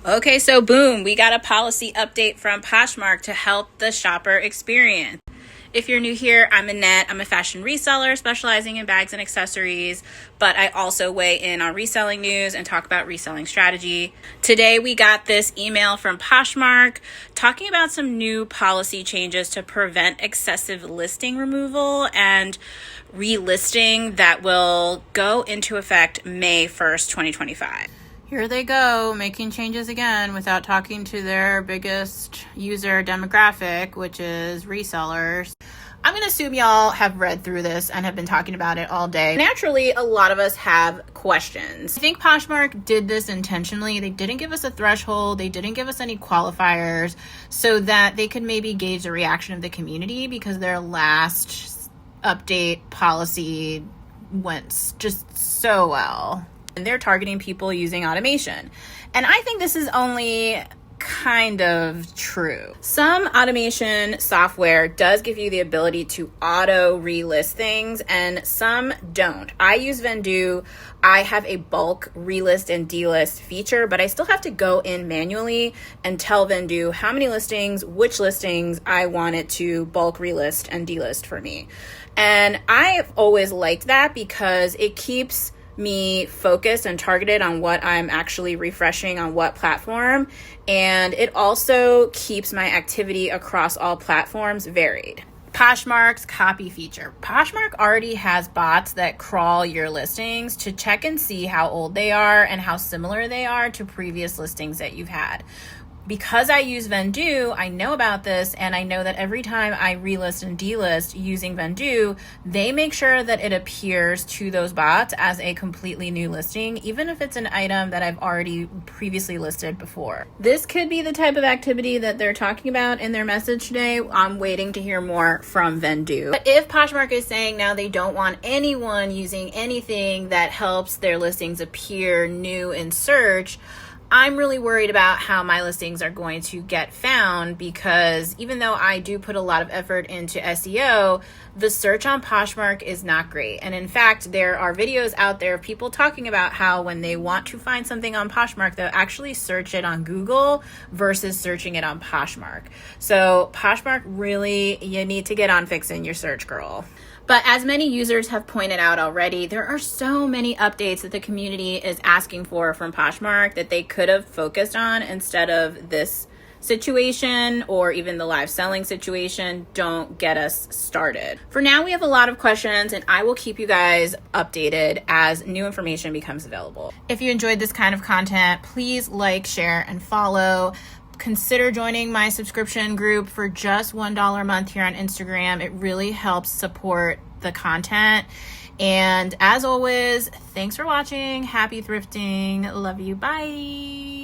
Okay, so boom, we got a policy update from Poshmark to help the shopper experience. If you're new here, I'm Annette. I'm a fashion reseller specializing in bags and accessories, but I also weigh in on reselling news and talk about reselling strategy. Today, we got this email from Poshmark talking about some new policy changes to prevent excessive listing removal and relisting that will go into effect May 1st, 2025. Here they go, making changes again without talking to their biggest user demographic, which is resellers. I'm going to assume y'all have read through this and have been talking about it all day. Naturally, a lot of us have questions. I think Poshmark did this intentionally. They didn't give us a threshold. They didn't give us any qualifiers so that they could maybe gauge the reaction of the community, because their last update policy went just so well. And they're targeting people using automation. And I think this is only kind of true. Some automation software does give you the ability to auto relist things, and some don't. I use Vendoo. I have a bulk relist and delist feature, but I still have to go in manually and tell Vendoo how many listings, which listings I want it to bulk relist and delist for me. And I've always liked that because it keeps me focused and targeted on what I'm actually refreshing on what platform. And it also keeps my activity across all platforms varied. Poshmark's copy feature. Poshmark already has bots that crawl your listings to check and see how old they are and how similar they are to previous listings that you've had. Because I use Vendoo, I know about this, and I know that every time I relist and delist using Vendoo, they make sure that it appears to those bots as a completely new listing, even if it's an item that I've already previously listed before. This could be the type of activity that they're talking about in their message today. I'm waiting to hear more from Vendoo. But if Poshmark is saying now they don't want anyone using anything that helps their listings appear new in search, I'm really worried about how my listings are going to get found, because even though I do put a lot of effort into SEO, the search on Poshmark is not great. And in fact, there are videos out there of people talking about how when they want to find something on Poshmark, they'll actually search it on Google versus searching it on Poshmark. So Poshmark, really, you need to get on fixing your search, girl. But as many users have pointed out already, there are so many updates that the community is asking for from Poshmark that they could have focused on instead of this situation, or even the live selling situation. Don't get us started. For now, we have a lot of questions, and I will keep you guys updated as new information becomes available. If you enjoyed this kind of content, please like, share, and follow. Consider joining my subscription group for just $1 a month here on Instagram. It really helps support the content. And as always, thanks for watching. Happy thrifting. Love you. Bye.